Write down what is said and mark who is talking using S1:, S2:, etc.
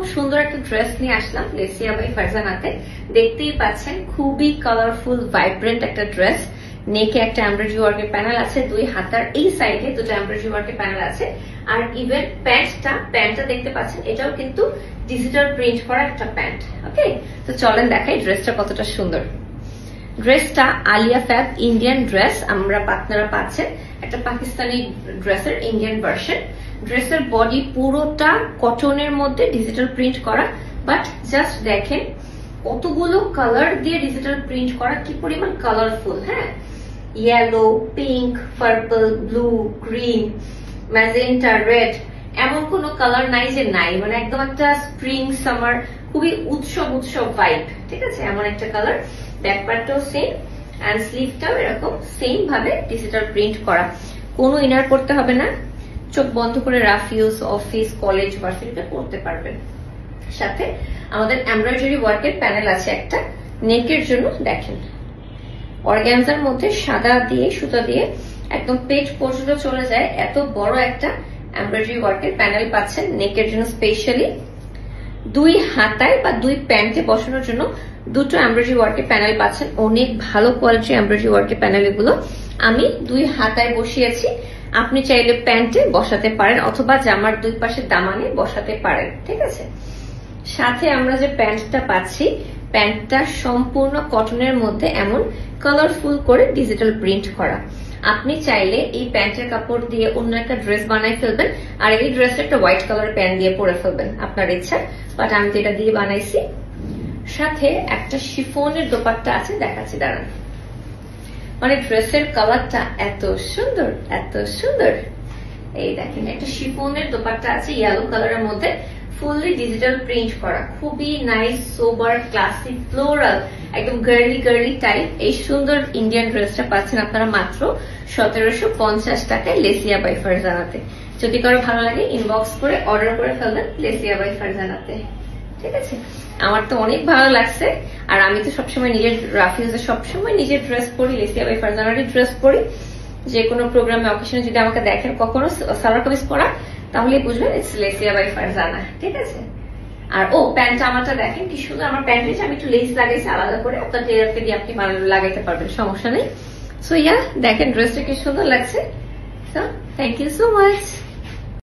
S1: খুব সুন্দর একটা ড্রেস নিয়ে আসলাম লেসিয়া বাই ফারজানাতে। দেখতেই পাচ্ছেন খুবই কালারফুল ভাইব্রেন্ট একটা ড্রেস। নেকে একটা এমব্রয়ডারি ওয়ার্কের প্যানেল আছে, দুই হাতার এই সাইডে দুটো এমব্রয়ডারি ওয়ার্কের প্যানেল আছে। আর ইভেন প্যান্টটা দেখতে পাচ্ছেন, এটাও কিন্তু ডিজিটাল প্রিন্ট করা একটা প্যান্ট। ওকে, তো চলেন দেখাই ড্রেসটা কতটা সুন্দর। ড্রেসটা আলিয়া ফ্যাব ইন্ডিয়ান ড্রেস আপনারা পাচ্ছেন, একটা পাকিস্তানি ড্রেসের ইন্ডিয়ান ভার্সন। ড্রেসের বডি পুরোটা কটনের মধ্যে ডিজিটাল প্রিন্ট করা, বাট জাস্ট দেখেন কতগুলো কালার দিয়ে ডিজিটাল প্রিন্ট করা, কি পরিমাণ কালারফুল। হ্যাঁ, yellow, pink, purple, blue, green, magenta, red, এমন কোনো কালার নাই যে নাই, মানে একদম একটা স্প্রিং সামার খুবই উৎসব ভাইব। ঠিক আছে, এমন একটা কালার। ব্যাক পার্টটাও সেম, এন্ড স্লিভটাও এরকম সেম ভাবে ডিজিটাল প্রিন্ট করা। কোনো ইনার করতে হবে না, চোখ বন্ধ করে রাফ ইউজ, অফিস, কলেজ, ভার্সিটিতে পড়তে পারবেন। সাথে আমাদের এমব্রয়ডারি ওয়ার্কের প্যানেল আছে একটা নেকের জন্য। দেখেন অর্গানজার মধ্যে সাদা দিয়ে সুতা দিয়ে একদম পেট পর্যন্ত চলে যায়, এত বড় একটা এমব্রয়ডারি ওয়ার্কের প্যানেল পাচ্ছেন নেকের জন্য স্পেশালি। দুই হাতায় বা দুই প্যান্টে বসানোর জন্য দুটো এমব্রয়ডারি ওয়ার্কের প্যানেল পাচ্ছেন। অনেক ভালো কোয়ালিটির এমব্রয়ডারি ওয়ার্কের প্যানেল এগুলো। আমি দুই হাতায় বসিয়েছি, আপনি চাইলে প্যান্টে বসাতে পারেন অথবা জামার দুই পাশে দামানে বসাতে পারেন। ঠিক আছে, সাথে আমরা যে প্যান্টটা পাচ্ছি, প্যান্টটা সম্পূর্ণ কটনের মধ্যে এমন কালারফুল করে ডিজিটাল প্রিন্ট করা। আপনি চাইলে এই প্যান্টের কাপড় দিয়ে অন্য একটা ড্রেস বানাই ফেলবেন, আর এই ড্রেসের একটা হোয়াইট কালার প্যান্ট দিয়ে পরে ফেলবেন আপনার ইচ্ছা, বাট আমি যেটা দিয়ে বানাইছি। সাথে একটা শিফনের দোপাট্টা আছে, দেখাচ্ছি দাঁড়ান। মানে ড্রেসের কালারটা এত সুন্দর, এত সুন্দর। এই দেখেন একটা শিফনের দোপাট্টা আছে ইয়েলো কালারের মধ্যে, ফুললি ডিজিটাল প্রিন্ট করা, খুবই নাইস, সোবার, ক্লাসিক, ফ্লোরাল, একদম গার্লি টাইপ। এই সুন্দর ইন্ডিয়ান ড্রেসটা পাচ্ছেন আপনারা মাত্র 1750 টাকায় লেসিয়া বাই ফারজানাতে। যদি কারো ভালো লাগে ইনবক্স করে অর্ডার করে ফেলবেন লেসিয়া বাই ফারজানাতে। ঠিক আছে, আমার তো অনেক ভালো লাগছে। আর আমি তো সবসময় নিজের রাফিউজে সবসময় নিজের ড্রেস পরি, লেসিয়া বাই ফারজানারই ড্রেস পরি। যে কোনো প্রোগ্রামে অকেশনে যদি আমাকে দেখেন কখনো সালোয়ার কামিজ পরা, তাহলে বুঝবেন ইটস লেসিয়া বাই ফারজানা। ঠিক আছে, আর প্যান্টটা আমারটা দেখেন কি সুন্দর। আমার প্যান্টে আমি একটু লেস লাগাইছি আলাদা করে, আপনার টেলারকে দিয়ে আপনি লাগাইতে পারবেন, সমস্যা নেই। সো দেখেন ড্রেসটা কি সুন্দর লাগছে। So thank you so much.